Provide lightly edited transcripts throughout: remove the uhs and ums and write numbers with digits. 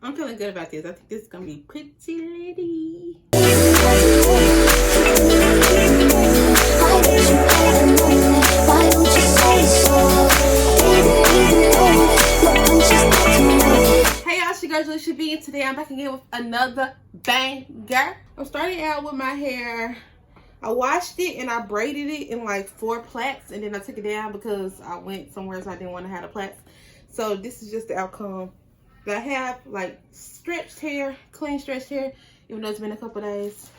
I'm feeling good about this. I think this is gonna be pretty lady. Hey y'all, it's your girl Julie should be, and today I'm back again with another banger. I'm starting out with my hair. I washed it and I braided it in like 4 plaits, and then I took it down because I went somewhere so I didn't want to have the plaits. So this is just the outcome. I have like stretched hair, clean stretched hair, even though it's been a couple days.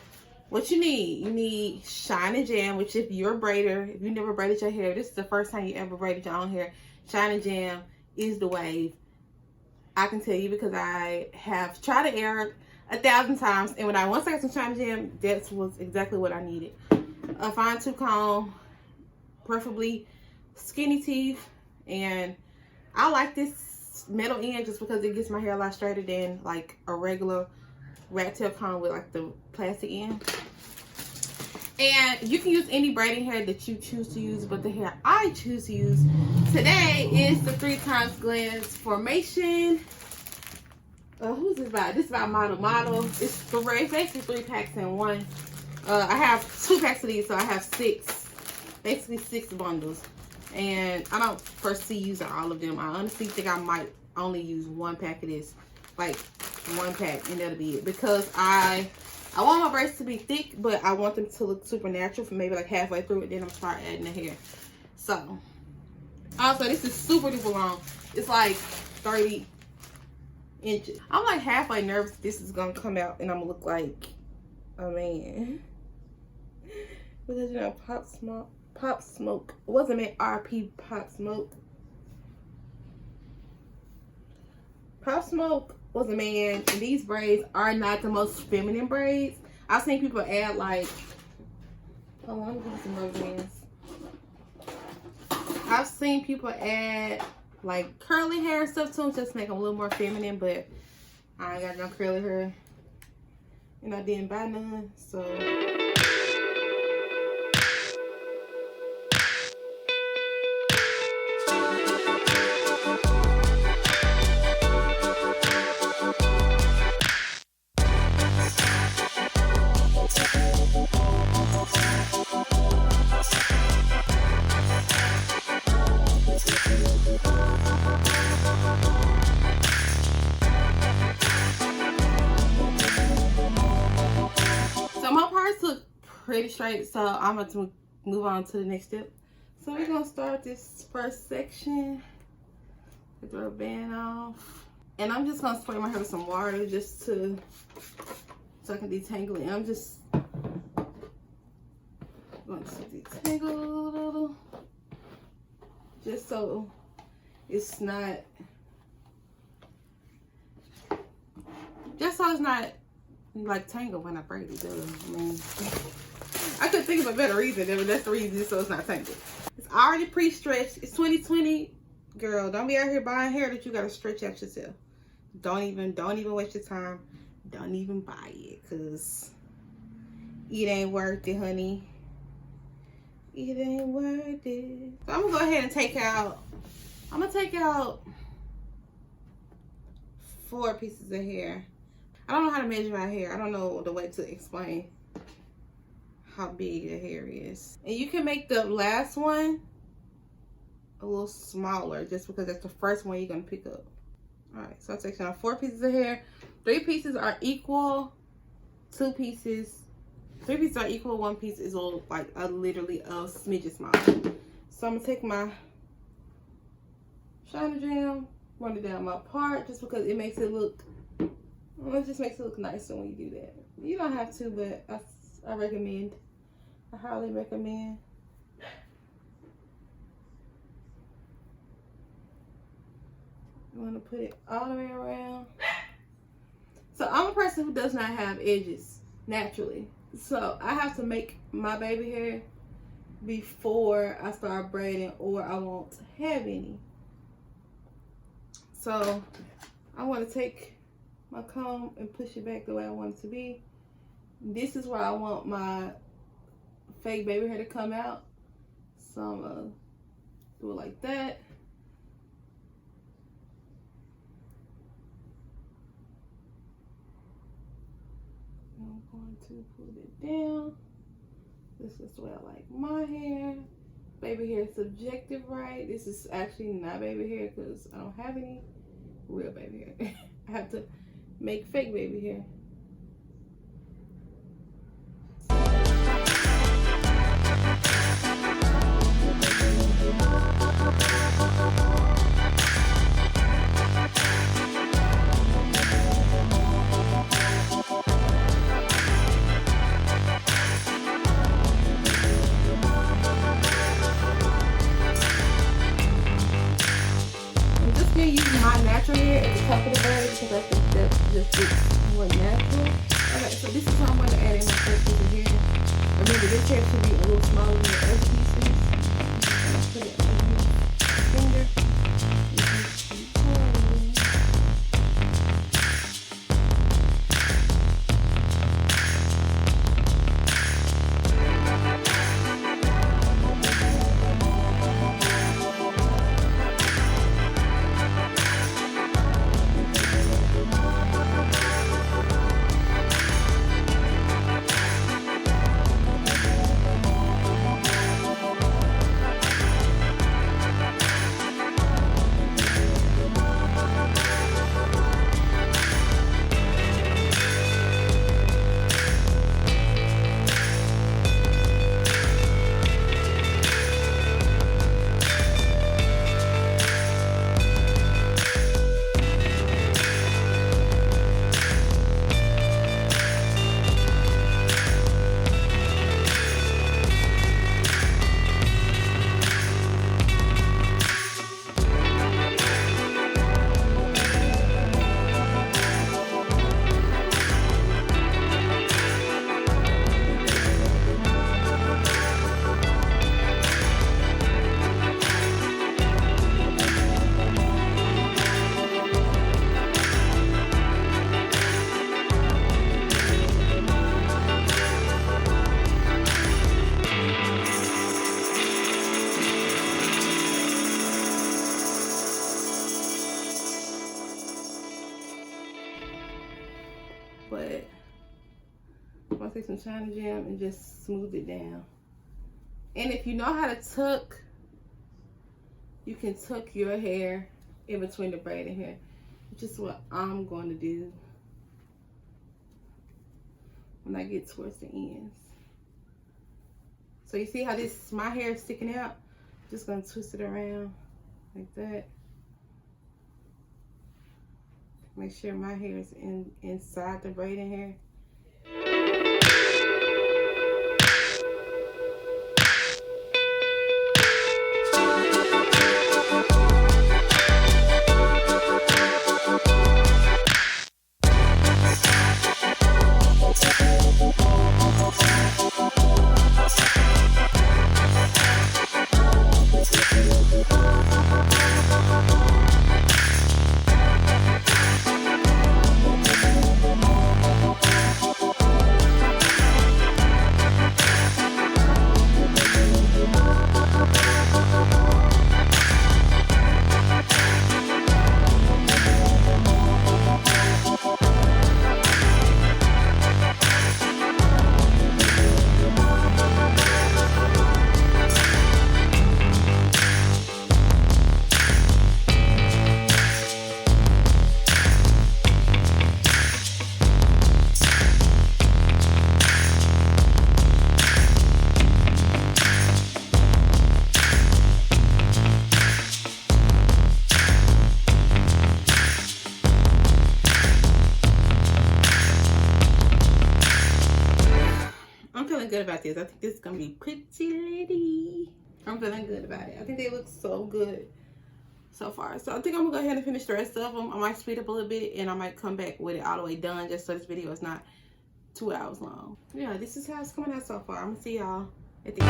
What you need Shine and Jam, which if you're a braider, if you never braided your hair, this is the first time you ever braided your own hair, Shine and Jam is the wave. I can tell you because I have tried and errored 1,000 times, and when once I got some Shine and Jam, that was exactly what I needed. A fine tooth comb, preferably skinny teeth, and I like this metal end just because it gets my hair a lot straighter than like a regular rat tail comb with like the plastic end. And you can use any braiding hair that you choose to use, but the hair I choose to use today is the 3 times glance formation. Who's this by? This is by Model. It's basically 3 packs in one. I have 2 packs of these, so I have 6, basically 6 bundles. And I don't foresee using all of them. I honestly think I might only use 1 pack of this. Like 1 pack, and that'll be it. Because I want my braids to be thick, but I want them to look super natural for maybe like halfway through it. Then I'm start adding the hair. So, also this is super duper long. It's like 30 inches. I'm like halfway nervous this is gonna come out and I'm gonna look like a man. Because you know, Pop Smoke wasn't meant RP Pop Smoke. Pop Smoke was a man, and these braids are not the most feminine braids. I've seen people add like, hold on, let me give you some rubber bands. I've seen people add like curly hair and stuff to them just to make them a little more feminine, but I ain't got no curly hair, and I didn't buy none, so. So my parts look pretty straight, so I'm about to move on to the next step. So we're gonna start this first section. Get the rubber band off, and I'm just gonna spray my hair with some water just so I can detangle it. I'm just going to detangle a little, just so it's not, like tangled when I braid it. I mean, I couldn't think of a better reason, but that's the reason, so it's not tangled. It's already pre-stretched. It's 2020, girl. Don't be out here buying hair that you gotta stretch out yourself. Don't even waste your time. Don't even buy it, cause it ain't worth it, honey. It ain't worth it. So I'm gonna go ahead and take out. I'm gonna take out 4 pieces of hair. I don't know how to measure my hair. I don't know the way to explain how big the hair is. And you can make the last one a little smaller just because that's the first one you're gonna pick up. All right, so I take out 4 pieces of hair. 3 pieces are equal. 3 pieces are equal. 1 piece is literally a smidget smaller. So I'm gonna take my Shine and Jam, run it down my part just because it makes it look. It just makes it look nicer when you do that. You don't have to, but I recommend. I highly recommend. You want to put it all the way around. So I'm a person who does not have edges naturally. So I have to make my baby hair before I start braiding, or I won't have any. So I want to take my comb and push it back the way I want it to be. This is where I want my fake baby hair to come out. So I'm gonna do it like that. I'm going to pull it down. This is the way I like my hair. Baby hair is subjective, right? This is actually not baby hair because I don't have any real baby hair. I have to make fake baby hair. Using my natural hair at the top of the braid because I think that just looks more natural. Okay, so this is how I'm going to add in my first piece of hair. Remember, this hair should be a little smaller than the other pieces. I'm going to put it on my finger. But I'm gonna take some China Jam and just smooth it down. And if you know how to tuck, you can tuck your hair in between the braided hair, which is what I'm going to do when I get towards the ends. So you see how my hair is sticking out? Just gonna twist it around like that. Make sure my hair is inside the braided hair. Good about this. I think this is gonna be pretty lady. I'm feeling good about it. I think they look so good so far. So I think I'm gonna go ahead and finish the rest of them. I might speed up a little bit and I might come back with it all the way done just so this video is not 2 hours long. Yeah, this is how it's coming out so far. I'm gonna see y'all at the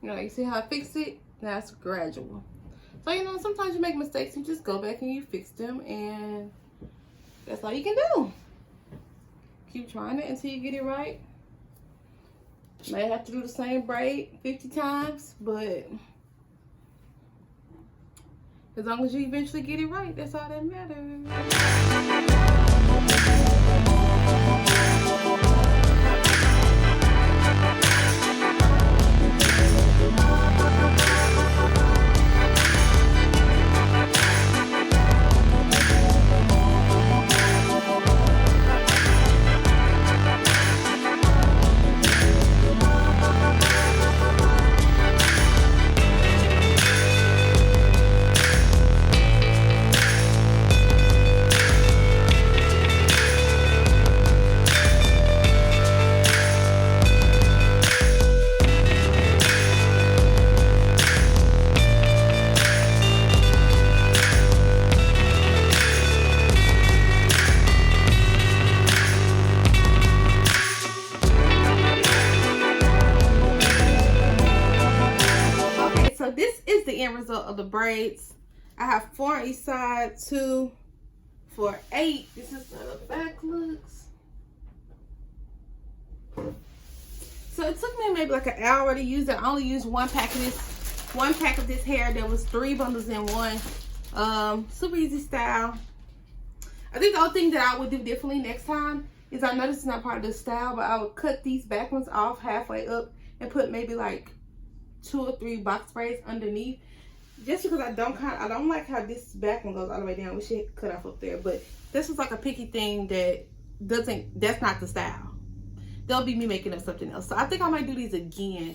You know, you see how I fixed it? That's gradual. So, you know, sometimes you make mistakes, you just go back and you fix them, and that's all you can do. Keep trying it until you get it right. May have to do the same braid 50 times, but as long as you eventually get it right, that's all that matters. So this is the end result of the braids. I have 4 on each side, 2 for 8. This is how the back looks. So it took me maybe like an hour to use it. I only used one pack of this hair. There was 3 bundles in one. Super easy style. I think the only thing that I would do differently next time is, I know this is not part of the style, but I would cut these back ones off halfway up and put maybe like 2 or 3 box braids underneath, just because I don't like how this back one goes all the way down. We should cut off up there, but this is like a picky thing that's not the style. That'll be me making up something else. So I think I might do these again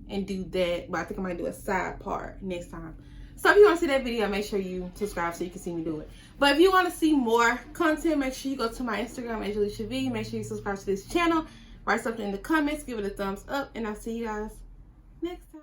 and do that, but I think I might do a side part next time. So if you want to see that video, make sure you subscribe so you can see me do it. But if you want to see more content, make sure you go to my Instagram at JulieShaV. Make sure you subscribe to this channel. Write something in the comments, give it a thumbs up, and I'll see you guys next time.